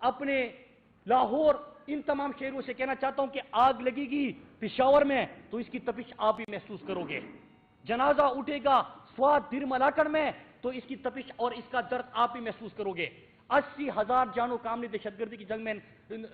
اپنے لاہور ان تمام شہروں سے کہنا چاہتا ہوں کہ آگ لگے گی پشاور میں تو اس کی تپش آپ بھی محسوس کرو گے، جنازہ اٹھے گا سوات دیر ملاکڑ میں تو اس کی تپش اور اس کا درد آپ بھی محسوس کرو گے۔ 80,000 جانوں کا ہم نے دہشت گردی کی جنگ میں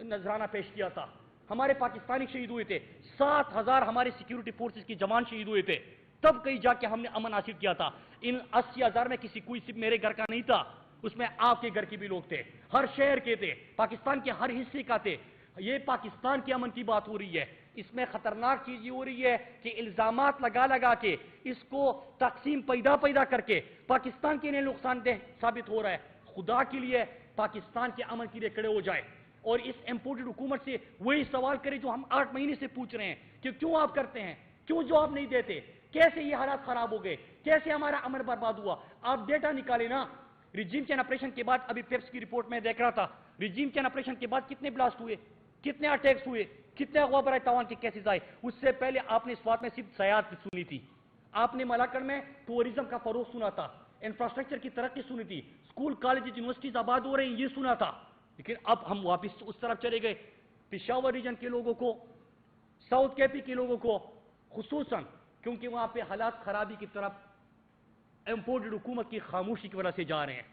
نذرانہ پیش کیا تھا، ہمارے پاکستانی شہید ہوئے تھے، 7,000 ہمارے سیکیورٹی فورسز کی جوان شہید ہوئے تھے، تب کہیں جا کے ہم نے امن حاصل کیا تھا۔ ان 80,000 میں کوئی صرف میرے گھر کا نہیں تھا، اس میں آپ کے گھر کے بھی لوگ تھے، ہر شہر کے تھے، پاکستان کے ہر حصے کا تھے۔ یہ پاکستان کے امن کی بات ہو رہی ہے، اس میں خطرناک چیز یہ ہو رہی ہے کہ الزامات لگا کے اس کو تقسیم پیدا کر کے پاکستان کے لیے نقصان دہ ثابت ہو رہا ہے۔ خدا کے لیے پاکستان کے امن کے لیے کھڑے ہو جائے اور اس امپورٹڈ حکومت سے وہی سوال کرے جو ہم 8 مہینے سے پوچھ رہے ہیں کہ کیوں آپ کرتے ہیں، کیوں جواب نہیں دیتے، کیسے یہ حالات خراب ہو گئے، کیسے ہمارا امن برباد ہوا۔ آپ ڈیٹا نکالے نا، ریجیم چین آپریشن کے بعد ابھی پیپس کی رپورٹ میں دیکھ رہا تھا، ریجیم چین آپریشن کے بعد کتنے بلاسٹ ہوئے، کتنے اٹیکس ہوئے، کتنے اغوا برائے تاوان کے کیسز آئے۔ اس سے پہلے آپ نے سوات میں صرف سیاحت سنی تھی، آپ نے ملاکڑ میں ٹورزم کا فروغ سنا تھا، انفراسٹرکچر کی ترقی سنی تھی، اسکول کالجز یونیورسٹیز آباد ہو رہی ہیں یہ سنا تھا، لیکن اب ہم واپس اس طرف چلے گئے۔ پشاور ریجن کے لوگوں کو، ساؤتھ کے پی کے لوگوں کو خصوصاً، کیونکہ وہاں پہ حالات خرابی کی طرف امپورٹڈ حکومت کی خاموشی کی وجہ سے جا رہے ہیں،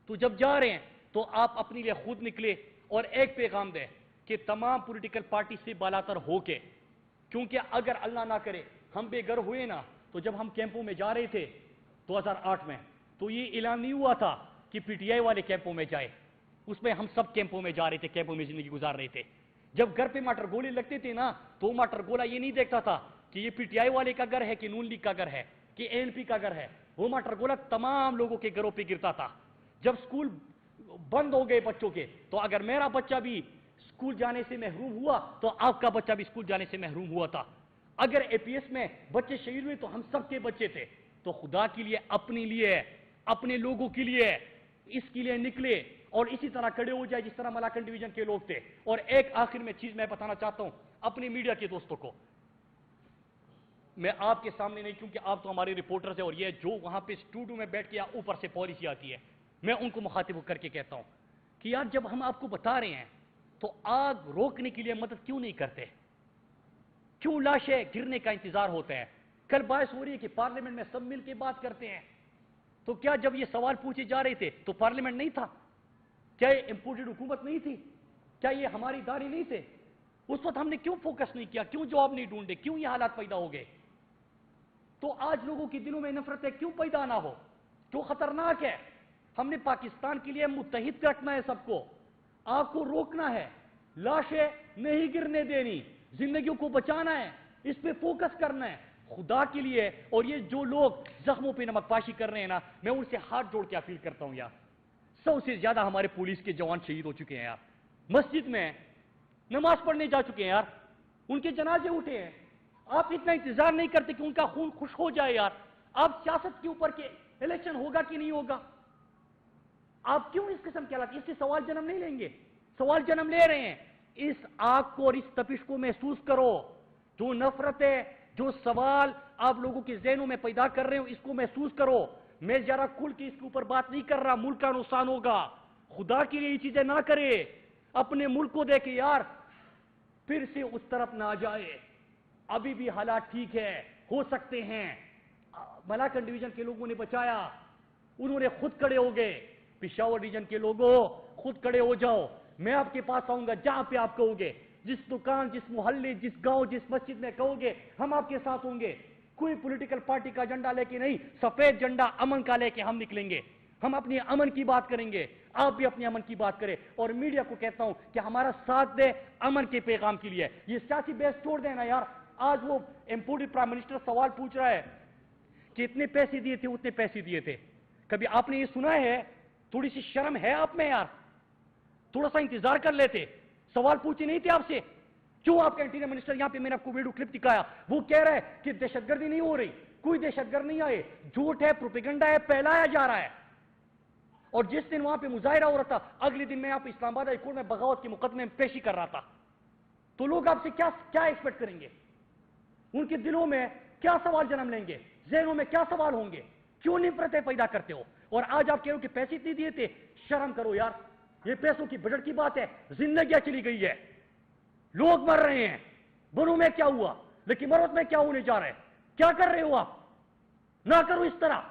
تو جب جا رہے ہیں تو آپ اپنے لیے خود نکلے اور ایک پیغام دیں کہ تمام پولیٹیکل پارٹی سے بالاتر ہو کے، کیونکہ اگر اللہ نہ کرے ہم بے گھر ہوئے نا، تو جب ہم کیمپوں میں جا رہے تھے 2008 میں تو یہ اعلان نہیں ہوا تھا کہ پی ٹی آئی والے کیمپوں میں جائے، اس میں ہم سب کیمپوں میں جا رہے تھے، کیمپوں میں زندگی گزار رہے تھے۔ جب گھر پہ ماٹر گولے لگتے تھے نا تو ماٹر گولا یہ نہیں دیکھتا تھا کہ یہ پی ٹی آئی والے کا گھر ہے کہ نون لیگ کا گھر ہے کہ اے این پی کا گھر ہے، وہ ماٹر گولا تمام لوگوں کے گھروں پہ گرتا تھا۔ جب سکول بند ہو گئے بچوں کے تو اگر میرا بچہ بھی سکول جانے سے محروم ہوا تو آپ کا بچہ بھی سکول جانے سے محروم ہوا تھا۔ اگر اے پی ایس میں بچے شہید ہوئے تو ہم سب کے بچے تھے، تو خدا کے لیے اپنے لیے، اپنے لوگوں کے لیے اس کے لیے نکلے اور اسی طرح کھڑے ہو جائے جس طرح ملاکن ڈویژن کے لوگ تھے۔ اور ایک آخر میں چیز میں بتانا چاہتا ہوں اپنے میڈیا کے دوستوں کو، میں آپ کے سامنے نہیں کیونکہ آپ تو ہمارے رپورٹرز ہیں، اور یہ جو وہاں پہ اسٹوڈیو میں بیٹھ کے اوپر سے پالیسی آتی ہے میں ان کو مخاطب کر کے کہتا ہوں کہ یار جب ہم آپ کو بتا رہے ہیں تو آگ روکنے کے لیے مدد کیوں نہیں کرتے، کیوں لاشیں گرنے کا انتظار ہوتا ہے؟ کل باعث ہو رہی ہے کہ پارلیمنٹ میں سب مل کے بات کرتے ہیں، تو کیا جب یہ سوال پوچھے جا رہے تھے تو پارلیمنٹ نہیں تھا؟ کیا یہ امپورٹڈ حکومت نہیں تھی؟ کیا یہ ہماری ادارے نہیں تھے؟ اس وقت ہم نے کیوں فوکس نہیں کیا، کیوں جواب نہیں ڈھونڈے، کیوں یہ حالات پیدا ہو گئے؟ تو آج لوگوں کے دلوں میں نفرتیں کیوں پیدا نہ ہو؟ کیوں خطرناک ہے؟ ہم نے پاکستان کے لیے متحد رکھنا ہے، سب کو آگ کو روکنا ہے، لاشیں نہیں گرنے دینی، زندگیوں کو بچانا ہے، اس پہ فوکس کرنا ہے خدا کے لیے۔ اور یہ جو لوگ زخموں پہ نمک پاشی کر رہے ہیں نا، میں ان سے ہاتھ جوڑ کے اپیل کرتا ہوں یار، 100 سے زیادہ ہمارے پولیس کے جوان شہید ہو چکے ہیں یار، مسجد میں نماز پڑھنے جا چکے ہیں یار، ان کے جنازے اٹھے ہیں، آپ اتنا انتظار نہیں کرتے کہ ان کا خون خوش ہو جائے یار؟ آپ سیاست کے اوپر کہ الیکشن ہوگا کہ نہیں ہوگا، آپ کیوں اس قسم کے حالات، اس سے سوال جنم نہیں لیں گے؟ سوال جنم لے رہے ہیں۔ اس آگ کو اور اس تپش کو محسوس کرو، جو نفرت ہے، جو سوال آپ لوگوں کے ذہنوں میں پیدا کر رہے ہو، اس کو محسوس کرو۔ میں ذرا کھل کے اس کے اوپر بات نہیں کر رہا، ملک کا نقصان ہوگا، خدا کے لیے یہ چیزیں نہ کرے، اپنے ملک کو دیکھے یار، پھر سے اس طرف نہ جائے، ابھی بھی حالات ٹھیک ہے، ہو سکتے ہیں۔ ملاکن ڈویژن کے لوگوں نے بچایا، انہوں نے خود کھڑے ہو گئے۔ پشاور ریجن کے لوگوں خود کھڑے ہو جاؤ، میں آپ کے پاس آؤں گا جہاں پہ آپ کہو گے، جس دکان، جس محلے، جس گاؤں، جس مسجد میں کہو گے ہم آپ کے ساتھ ہوں گے۔ کوئی پولیٹیکل پارٹی کا جھنڈا لے کے نہیں، سفید جھنڈا امن کا لے کے ہم نکلیں گے، ہم اپنی امن کی بات کریں گے، آپ بھی اپنی امن کی بات کریں۔ اور میڈیا کو کہتا ہوں کہ ہمارا ساتھ دے امن کے پیغام کے لیے، یہ سیاسی بحث چھوڑ دینا یار۔ آج وہ امپورٹڈ پرائم منسٹر سوال پوچھ رہا ہے کہ اتنے پیسے دیے تھے، اتنے پیسے دیے تھے، کبھی آپ نے یہ سنا ہے؟ تھوڑی سی شرم ہے آپ میں یار، تھوڑا سا انتظار کر لیتے، سوال پوچھے نہیں تھے آپ سے؟ کیوں آپ کا انٹیریئر منسٹر، یہاں پہ میں نے آپ کو ویڈیو کلپ دکھایا، وہ کہہ رہا ہے کہ دہشت گردی نہیں ہو رہی، کوئی دہشت گرد نہیں آئے، جھوٹ ہے، پروپیگنڈا ہے، پھیلایا جا رہا ہے۔ اور جس دن وہاں پہ مظاہرہ ہو رہا تھا، اگلے دن میں یہاں پہ اسلام آباد ہائی کورٹ میں بغاوت کے مقدمے میں پیشی کر رہا تھا، تو لوگ آپ سے کیا ایکسپیکٹ کریں گے؟ ان کے دلوں میں کیا سوال جنم لیں گے؟ ذہنوں میں کیا سوال ہوں گے؟ کیوں نفرتیں پیدا کرتے ہو؟ اور آج آپ کہہ رہے ہو کہ پیسے اتنے دیے تھے، شرم کرو یار، یہ پیسوں کی بجٹ کی بات ہے، زندگیاں چلی گئی ہے، لوگ مر رہے ہیں، بنوں میں کیا ہوا، لیکن مرد میں کیا ہونے جا رہا ہے؟ کیا کر رہے ہو آپ؟ نہ کرو اس طرح،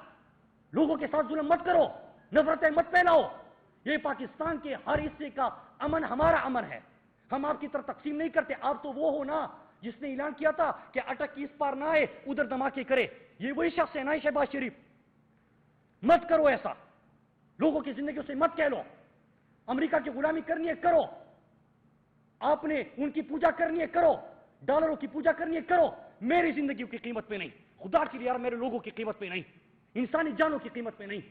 لوگوں کے ساتھ ظلم مت کرو، نفرتیں مت پھیلاؤ۔ یہ پاکستان کے ہر حصے کا امن ہمارا امن ہے، ہم آپ کی طرف تقسیم نہیں کرتے۔ آپ تو وہ ہو نا جس نے اعلان کیا تھا کہ اٹک کی اس پار نہ آئے ادھر دھماکے کرے، یہ وہی شخص ہے نا شہباز شریف؟ مت کرو ایسا، لوگوں کی زندگیوں سے مت کہہ لو۔ امریکہ کی غلامی کرنی ہے کرو، آپ نے ان کی پوجا کرنی ہے کرو، ڈالروں کی پوجا کرنی ہے کرو، میری زندگی کی قیمت پہ نہیں، خدا کے لیے یار میرے لوگوں کی قیمت پہ نہیں، انسانی جانوں کی قیمت پہ نہیں۔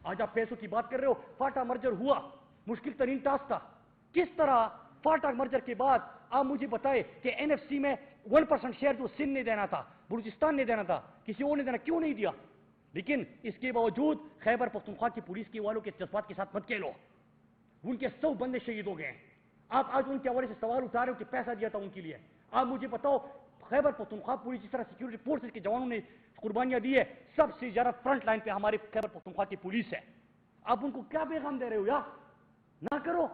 آج آپ پیسوں کی بات کر رہے ہو، فاٹا مرجر ہوا، مشکل ترین ٹاسک تھا، کس طرح فاٹا مرجر کے بعد آپ مجھے بتائے کہ این ایف سی میں 1% شیئر جو سندھ نے دینا تھا، بلوچستان نے دینا تھا، کسی اور نے دینا، کیوں نہیں دیا؟ لیکن اس کے باوجود خیبر پختونخوا کی پولیس کے والوں کے جذبات کے ساتھ مت کھیلو، ان کے 100 بندے شہید ہو گئے ہیں، آپ آج ان کے حوالے سے سوال اٹھا رہے ہو کہ پیسہ دیا تھا ان کے لیے۔ آپ مجھے بتاؤ، خیبر پختونخوا پولیس جس طرح سیکورٹی فورسز کے جوانوں نے قربانیاں دی ہے، سب سے زیادہ فرنٹ لائن پہ ہمارے خیبر پختونخوا کی پولیس ہے، آپ ان کو کیا پیغام دے رہے ہو؟ یار نہ کرو،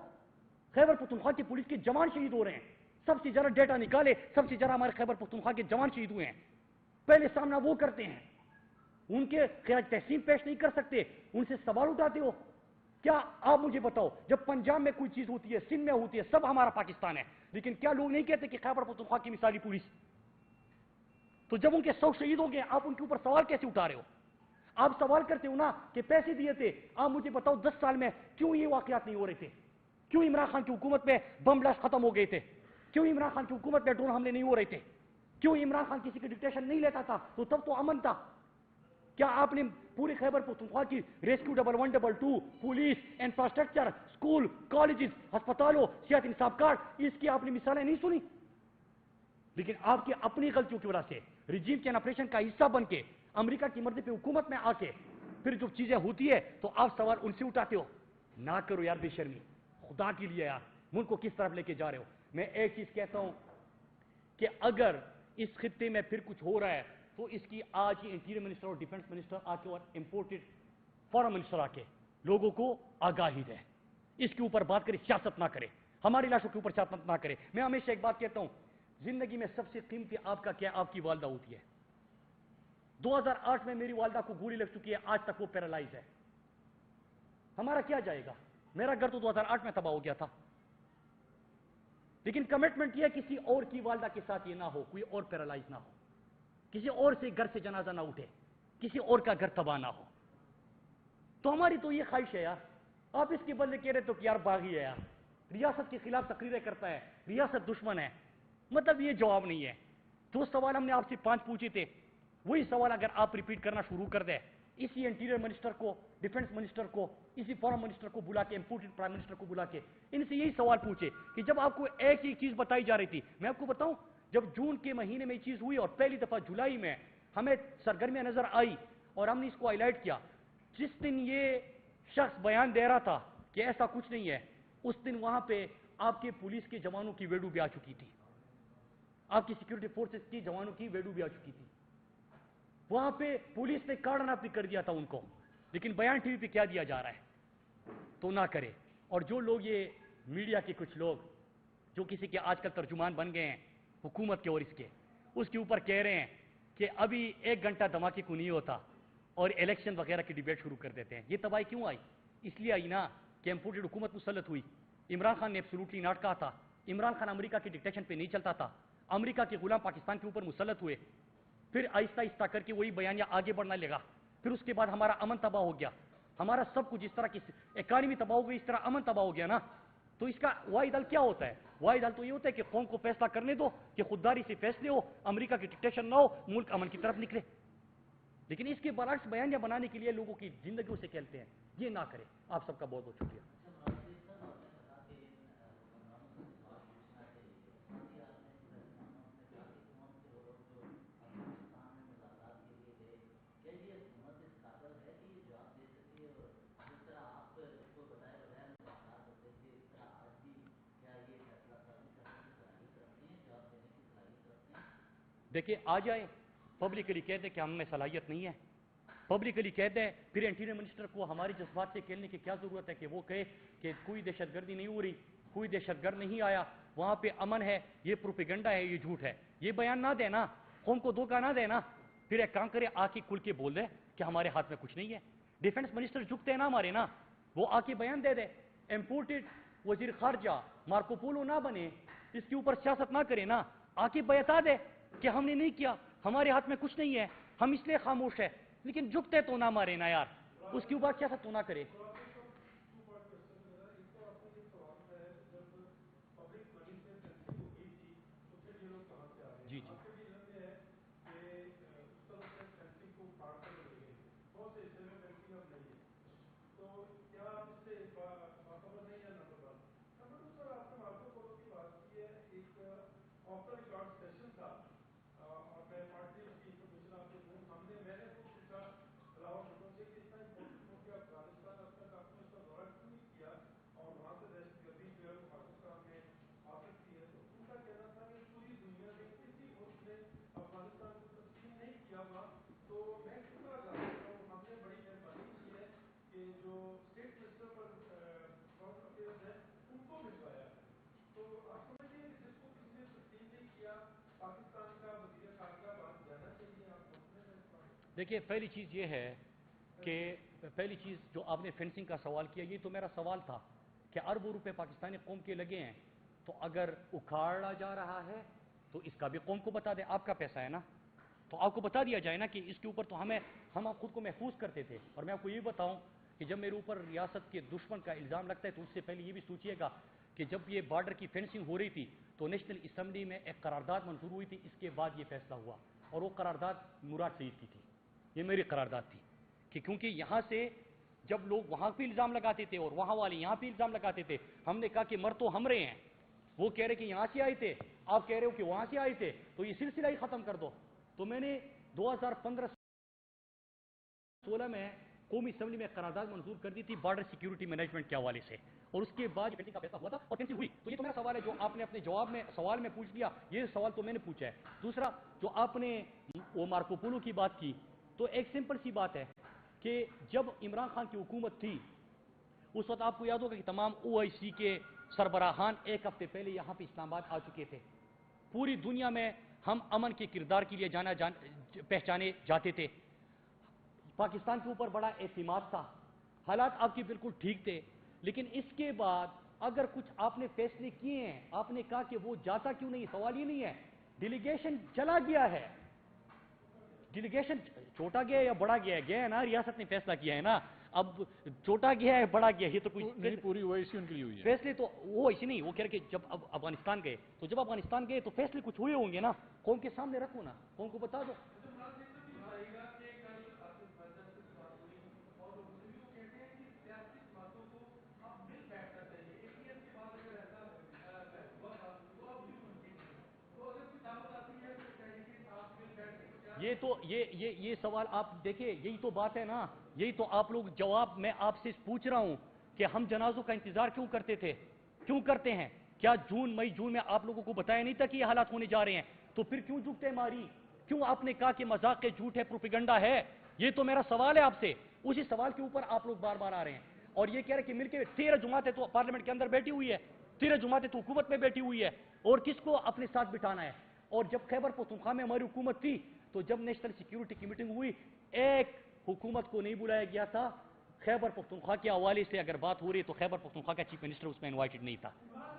خیبر پختونخوا کی پولیس کے جوان شہید ہو رہے ہیں، سب سے زیادہ ڈیٹا نکالے، سب سے زیادہ ہمارے خیبر پختونخوا کے جوان شہید ہوئے ہیں، پہلے سامنا وہ کرتے ہیں، ان کے خراج تحسین پیش نہیں کر سکتے، ان سے سوال اٹھاتے ہو۔ کیا آپ مجھے بتاؤ، جب پنجاب میں کوئی چیز ہوتی ہے، سندھ میں ہوتی ہے، سب ہمارا پاکستان ہے، لیکن کیا لوگ نہیں کہتے کہ خیبر پختونخوا کی مثالی پولیس؟ تو جب ان کے 100 شہید ہو گئے، آپ ان کے اوپر سوال کیسے اٹھا رہے ہو؟ آپ سوال کرتے ہو نا کہ پیسے دیے تھے، آپ مجھے بتاؤ 10 سال میں کیوں یہ واقعات نہیں ہو رہے تھے؟ کیوں عمران خان کی حکومت میں بم بلاسٹ ختم ہو گئے تھے؟ کیوں عمران خان کی حکومت میں ڈرون حملے نہیں ہو رہے تھے؟ کیوں عمران خان کسی کی ڈکٹیشن نہیں لیتا تھا؟ تو تب تو امن تھا۔ کیا آپ نے پوری خیبر پختونخوا کی rescue 1122 police, infrastructure, school, colleges, ہسپتالوں، صحت انصاف کارڈ، اس کی آپ نے مثالیں نہیں سنی؟ لیکن آپ کی اپنی غلطیوں کی وجہ سے رجیم کے آپریشن کا حصہ بن کے امریکہ کی مرضی پہ حکومت میں آ کے پھر جو چیزیں ہوتی ہے تو آپ سوال ان سے اٹھاتے ہو۔ نہ کرو یار بے شرمی، خدا کے لیے یار، ملک کو کس طرف لے کے جا رہے ہو؟ میں ایک چیز کہتا ہوں کہ اگر اس خطے میں پھر کچھ ہو رہا ہے تو اس کی آج ہی انٹیریئر منسٹر اور ڈیفنس منسٹر آ کے اور امپورٹڈ فارن منسٹر آ کے لوگوں کو آگاہی دے، اس کے اوپر بات کرے، سیاست نہ کرے، ہماری لاشوں کے اوپر سیاست نہ کرے۔ میں ہمیشہ ایک بات کہتا ہوں، زندگی میں سب سے قیمتی آپ کا کیا؟ آپ کی والدہ ہوتی ہے۔ 2008 میں میری والدہ کو گولی لگ چکی ہے، آج تک وہ پیرالائز ہے، ہمارا کیا جائے گا؟ میرا گھر تو 2008 میں تباہ ہو گیا تھا، لیکن کمٹمنٹ یہ کسی اور کی والدہ کے ساتھ یہ نہ ہو، کوئی اور پیرالائز نہ ہو، کسی اور سے گھر سے جنازہ نہ اٹھے، کسی اور کا گھر تباہ نہ ہو۔ تو ہماری تو یہ خواہش ہے یار، آپ اس کے بدلے کہہ رہے تو کہ یار باغی ہے یار، ریاست کے خلاف تقریریں کرتا ہے، ریاست دشمن ہے، مطلب یہ جواب نہیں ہے۔ جو سوال ہم نے آپ سے 5 پوچھے تھے، وہی سوال اگر آپ ریپیٹ کرنا شروع کر دیں، اسی انٹیریئر منسٹر کو، ڈیفنس منسٹر کو، اسی فارن منسٹر کو بلا کے، امپورٹڈ پرائم منسٹر کو بلا کے ان سے یہی سوال پوچھے کہ جب آپ کو ایک ہی چیز بتائی جا رہی تھی، میں آپ کو بتاؤں، جب جون کے مہینے میں یہ چیز ہوئی اور پہلی دفعہ جولائی میں ہمیں سرگرمیاں نظر آئی اور ہم نے اس کو ہائی لائٹ کیا، جس دن یہ شخص بیان دے رہا تھا کہ ایسا کچھ نہیں ہے، اس دن وہاں پہ آپ کے پولیس کے جوانوں کی ویڈیو بھی آ چکی تھی، آپ کی سیکورٹی فورسز کی جوانوں کی ویڈیو بھی آ چکی تھی، وہاں پہ پولیس نے کارڈن اپ بھی کر دیا تھا ان کو، لیکن بیان ٹی وی پہ کیا دیا جا رہا ہے؟ تو نہ کرے۔ اور جو لوگ یہ میڈیا کے کچھ لوگ جو کسی کے آج کل ترجمان بن گئے ہیں حکومت کے اور اس کے اوپر کہہ رہے ہیں کہ ابھی 1 گھنٹہ دھماکے کو نہیں ہوتا اور الیکشن وغیرہ کی ڈیبیٹ شروع کر دیتے ہیں، یہ تباہی کیوں آئی؟ اس لیے آئی نا کہ امپورٹڈ حکومت مسلط ہوئی۔ عمران خان نے ایبسولوٹلی ناٹ کہا تھا، عمران خان امریکہ کی ڈکٹیشن پہ نہیں چلتا تھا، امریکہ کے غلام پاکستان کے اوپر مسلط ہوئے، پھر آہستہ آہستہ کر کے وہی بیانیہ آگے بڑھنا لگا، پھر اس کے بعد ہمارا امن تباہ ہو گیا، ہمارا سب کچھ، اس طرح کی اکانومی تباہ ہو گئی، اس طرح امن تباہ ہو گیا نا۔ تو اس کا واحد حل کیا ہوتا ہے؟ واحد حل تو یہ ہوتا ہے کہ قوم کو فیصلہ کرنے دو، کہ خودداری سے فیصلے ہو، امریکہ کی ڈکٹیشن نہ ہو، ملک امن کی طرف نکلے۔ لیکن اس کے برعکس بیانیہ بنانے کے لیے لوگوں کی زندگیوں سے کھیلتے ہیں، یہ نہ کرے۔ آپ سب کا بہت بہت شکریہ۔ دیکھیں آ جائیں، پبلکلی کہتے کہ ہم میں صلاحیت نہیں ہے، پبلکلی کہتا ہے، پھر انٹیریئر منسٹر کو ہماری جذبات سے کھیلنے کی کیا ضرورت ہے کہ وہ کہے کہ کوئی دہشت گردی نہیں ہو رہی، کوئی دہشت گرد نہیں آیا، وہاں پہ امن ہے، یہ پروپیگنڈا ہے، یہ جھوٹ ہے. یہ بیان نہ دے نا، قوم کو دھوکہ نہ دے نا. پھر ایک کام کرے، آ کے کھل کے بول دے کہ ہمارے ہاتھ میں کچھ نہیں ہے. ڈیفنس منسٹر جھکتے ہیں نا ہمارے نا، وہ آ کے بیان دے دے. امپورٹڈ وزیر خارجہ مارکو پولو نہ بنے، اس کے اوپر سیاست نہ کرے نا، آ کے بتا دے کہ ہم نے نہیں کیا، ہمارے ہاتھ میں کچھ نہیں ہے، ہم اس لیے خاموش ہے. لیکن جھکتے تو نہ مارے نا یار، اس کے اوپر سیاست تو نہ کرے. جی جی دیکھیے، پہلی چیز یہ ہے کہ پہلی چیز جو آپ نے فینسنگ کا سوال کیا، یہ تو میرا سوال تھا کہ اربوں روپے پاکستانی قوم کے لگے ہیں، تو اگر اکھاڑا جا رہا ہے تو اس کا بھی قوم کو بتا دیں. آپ کا پیسہ ہے نا، تو آپ کو بتا دیا جائے نا کہ اس کے اوپر تو ہم خود کو محفوظ کرتے تھے. اور میں آپ کو یہ بتاؤں کہ جب میرے اوپر ریاست کے دشمن کا الزام لگتا ہے تو اس سے پہلے یہ بھی سوچئے گا کہ جب یہ بارڈر کی فینسنگ ہو رہی تھی تو نیشنل اسمبلی میں ایک قرارداد منظور ہوئی تھی، اس کے بعد یہ فیصلہ ہوا، اور وہ قرارداد مراد سعید کی تھی. یہ میری قرارداد تھی کہ کیونکہ یہاں سے جب لوگ وہاں پہ الزام لگاتے تھے اور وہاں والے یہاں پہ الزام لگاتے تھے، ہم نے کہا کہ مر تو ہم رہے ہیں، وہ کہہ رہے کہ یہاں سے آئے تھے، آپ کہہ رہے ہو کہ وہاں سے آئے تھے، تو یہ سلسلہ ہی ختم کر دو. تو میں نے 2015-16 میں قومی اسمبلی میں قرارداد منظور کر دی تھی بارڈر سیکیورٹی مینجمنٹ کے حوالے سے، اور اس کے بعد فینسنگ کا فیصلہ ہوا تھا اور فینسنگ ہوئی. تو یہ تو میرا سوال ہے جو آپ نے اپنے جواب میں سوال میں پوچھ لیا، یہ سوال تو میں نے پوچھا ہے. دوسرا جو آپ نے وہ مارکو پولو کی بات کی، تو ایک سمپل سی بات ہے کہ جب عمران خان کی حکومت تھی اس وقت آپ کو یاد ہوگا کہ تمام OIC کے سربراہان ایک ہفتے پہلے یہاں پہ اسلام آباد آ چکے تھے. پوری دنیا میں ہم امن کے کردار کے لیے پہچانے جاتے تھے. پاکستان کے اوپر بڑا اعتماد تھا، حالات آپ کے بالکل ٹھیک تھے. لیکن اس کے بعد اگر کچھ آپ نے فیصلے کیے ہیں، آپ نے کہا کہ وہ جاتا کیوں نہیں، سوال یہ نہیں ہے. ڈیلیگیشن چلا گیا ہے، ڈیلیگیشن چھوٹا گیا ہے یا بڑا گیا ہے نا، ریاست نے فیصلہ کیا ہے نا. اب چھوٹا گیا ہے بڑا گیا ہے، یہ تو کچھ نہیں، پوری OIC ان کے لیے ہوئی ہے. فیصلے تو وہ ایسے نہیں، وہ کہہ رہے کہ جب اب افغانستان گئے تو جب افغانستان گئے تو فیصلے کچھ ہوئے ہوں گے نا، قوم کے سامنے رکھو نا، قوم کو بتا دو. یہ تو یہ سوال آپ دیکھیں، یہی تو بات ہے نا، یہی تو آپ لوگ جواب میں آپ سے پوچھ رہا ہوں کہ ہم جنازوں کا انتظار کیوں کرتے تھے، کیوں کرتے ہیں؟ کیا مئی جون میں آپ لوگوں کو بتایا نہیں تھا کہ یہ حالات ہونے جا رہے ہیں؟ تو پھر کیوں جھکتے ماری؟ کیوں آپ نے کہا کہ مذاق کے جھوٹ ہے، پروپیگنڈا ہے؟ یہ تو میرا سوال ہے آپ سے، اسی سوال کے اوپر آپ لوگ بار بار آ رہے ہیں اور یہ کہہ رہے کہ مل کے 13 جماعتیں تو پارلیمنٹ کے اندر بیٹھی ہوئی ہے، 13 جماعتیں تو حکومت میں بیٹھی ہوئی ہے، اور کس کو اپنے ساتھ بٹھانا ہے؟ اور جب خیبر پختونخوا میں ہماری حکومت تھی تو جب نیشنل سیکیورٹی کی میٹنگ ہوئی، ایک حکومت کو نہیں بلایا گیا تھا. خیبر پختونخوا کے حوالے سے اگر بات ہو رہی ہے تو خیبر پختونخوا کا چیف منسٹر اس میں انوائٹڈ نہیں تھا.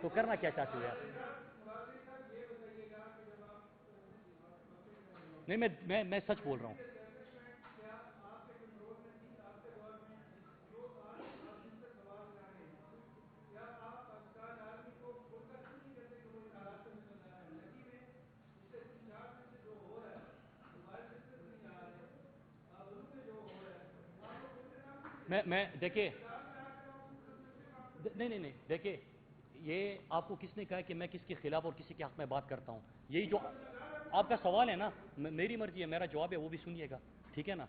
تو کرنا کیا چاہتے ہوئے آپ؟ نہیں، میں سچ بول رہا ہوں. میں دیکھیں، نہیں دیکھیں، یہ آپ کو کس نے کہا کہ میں کس کے خلاف اور کسی کے حق میں بات کرتا ہوں؟ یہی جو آپ کا سوال ہے نا، میری مرضی ہے، میرا جواب ہے، وہ بھی سنیے گا، ٹھیک ہے نا؟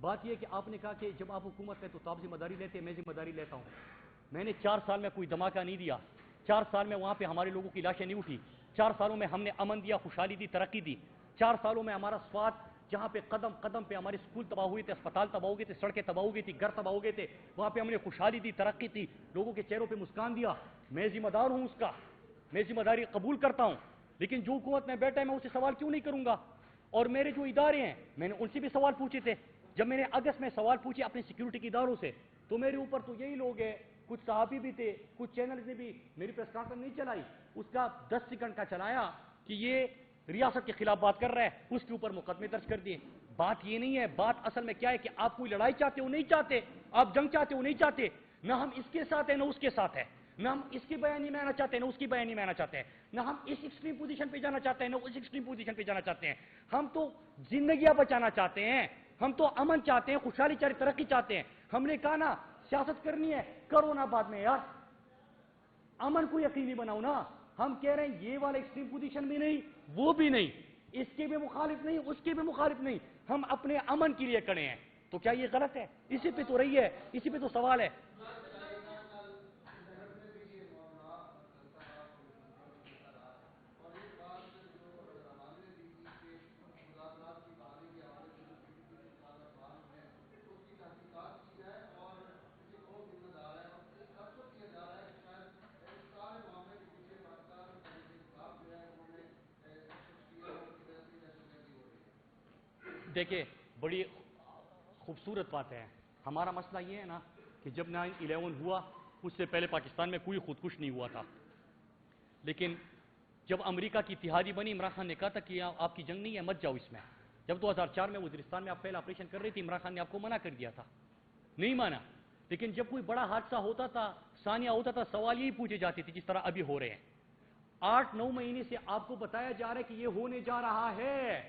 بات یہ ہے کہ آپ نے کہا کہ جب آپ حکومت میں تو آپ ذمہ داری لیتے ہیں، میں ذمہ داری لیتا ہوں. میں نے 4 سال میں کوئی دھماکہ نہیں دیا، 4 سال میں وہاں پہ ہمارے لوگوں کی لاشیں نہیں اٹھی، 4 سالوں میں ہم نے امن دیا، خوشحالی دی، ترقی دی، 4 سالوں میں ہمارا سوات جہاں پہ قدم قدم پہ ہمارے اسکول تباہ ہوئے تھے، اسپتال تباہ ہو گئے تھے، سڑکیں تباہ ہو گئی تھی، گھر تباہ ہو گئے تھے، وہاں پہ ہم نے خوشحالی دی، ترقی تھی، لوگوں کے چہروں پہ مسکان دیا. میں ذمہ دار ہوں اس کا، میں ذمہ داری قبول کرتا ہوں. لیکن جو حکومت میں بیٹھا ہے میں اسے سوال کیوں نہیں کروں گا؟ اور میرے جو ادارے ہیں میں نے ان سے بھی سوال پوچھے تھے. جب میں نے اگست میں سوال پوچھے اپنے سیکیورٹی کے اداروں سے تو میرے اوپر تو یہی لوگ ہیں، کچھ صحافی بھی تھے، کچھ چینلز نے بھی میری پریس کانفرنس نہیں چلائی، اس کا 10 سیکنڈ کا چلایا کہ یہ ریاست کے خلاف بات کر رہا ہے، اس کے اوپر مقدمے درج کر دیے. بات یہ نہیں ہے، بات اصل میں کیا ہے کہ آپ کوئی لڑائی چاہتے ہو نہیں چاہتے، آپ جنگ چاہتے ہو نہیں چاہتے. نہ ہم اس کے ساتھ ہیں نہ اس کے ساتھ ہے، نہ ہم اس کی بیانی میں آنا چاہتے ہیں نہ اس کی بیانی میں آنا چاہتے ہیں، نہ ہم اس ایکسٹریم پوزیشن پہ جانا چاہتے ہیں نہ اس ایکسٹریم پوزیشن پہ جانا چاہتے ہیں. ہم تو زندگیاں بچانا چاہتے ہیں، ہم تو امن چاہتے ہیں، خوشحالی چاہتے ہیں، ترقی چاہتے ہیں. ہم نے کہا نا سیاست کرنی ہے کرو نا بعد میں یار، امن کو یقینی بناؤ نا. ہم کہہ رہے ہیں یہ والا ایکسٹریم پوزیشن بھی نہیں، وہ بھی نہیں، اس کے بھی مخالف نہیں، اس کے بھی مخالف نہیں، ہم اپنے امن کے لیے کھڑے ہیں. تو کیا یہ غلط ہے؟ اسی پہ تو رہی ہے، اسی پہ تو سوال ہے. دیکھیں بڑی خوبصورت بات ہے. ہمارا مسئلہ یہ ہے نا کہ جب 9/11 ہوا اس سے پہلے پاکستان میں کوئی خودکش نہیں ہوا تھا. لیکن جب امریکہ کی اتحادی بنی عمران خان نے کہا تھا کہ آپ کی جنگ نہیں ہے مت جاؤ اس میں. جب 2004 میں وزیرستان میں آپ پہلا آپریشن کر رہی تھی عمران خان نے آپ کو منع کر دیا تھا، نہیں مانا. لیکن جب کوئی بڑا حادثہ ہوتا تھا، ثانیہ ہوتا تھا، سوال یہی پوچھے جاتے تھے جس طرح ابھی ہو رہے ہیں. 8-9 مہینے سے آپ کو بتایا جا رہا ہے کہ یہ ہونے جا رہا ہے،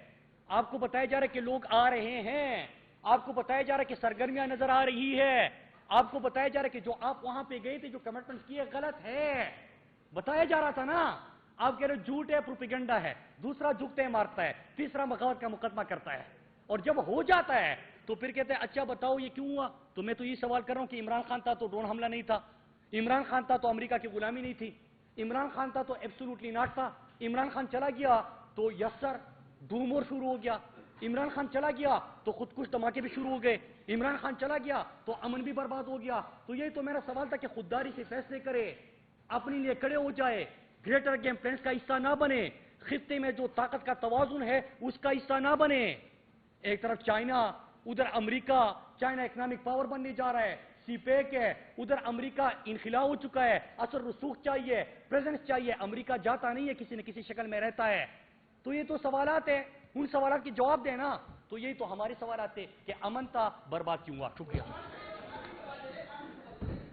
آپ کو بتایا جا رہا ہے کہ لوگ آ رہے ہیں، آپ کو بتایا جا رہا ہے کہ سرگرمیاں نظر آ رہی ہے، آپ کو بتایا جا رہا ہے کہ جو آپ وہاں پہ گئے تھے جو کمٹمنٹ کیے غلط ہے، بتایا جا رہا تھا نا. آپ کہہ رہے جھوٹ ہے، پروپیگنڈا ہے، دوسرا جھکتے ہیں مارتا ہے، تیسرا بغاوت کا مقدمہ کرتا ہے. اور جب ہو جاتا ہے تو پھر کہتے ہیں اچھا بتاؤ یہ کیوں ہوا. تو میں تو یہ سوال کر رہا ہوں کہ عمران خان تھا تو ڈرون حملہ نہیں تھا، عمران خان تھا تو امریکہ کی غلامی نہیں تھی، عمران خان تھا تو ایبسولوٹلی ناٹ تھا، عمران خان چلا گیا تو یس سر دھوم اور شروع ہو گیا، عمران خان چلا گیا تو خودکش دھماکے بھی شروع ہو گئے، عمران خان چلا گیا تو امن بھی برباد ہو گیا. تو یہی تو میرا سوال تھا کہ خودداری سے فیصلے کرے، اپنے لیے کھڑے ہو جائے، گریٹر گیم پلانس کا حصہ نہ بنے، خطے میں جو طاقت کا توازن ہے اس کا حصہ نہ بنے. ایک طرف چائنا، ادھر امریکہ، چائنا اکنامک پاور بننے جا رہا ہے، سی پیک ہے، ادھر امریکہ انخلا ہو چکا ہے، اثر رسوخ چاہیے، پریزنس چاہیے، امریکہ جاتا نہیں ہے، کسی نہ کسی شکل میں رہتا ہے. تو یہ تو سوالات ہیں، ان سوالات کے جواب دینا. تو یہی تو ہمارے سوالات تھے کہ امن تھا برباد کیوں ہوا. شکریہ.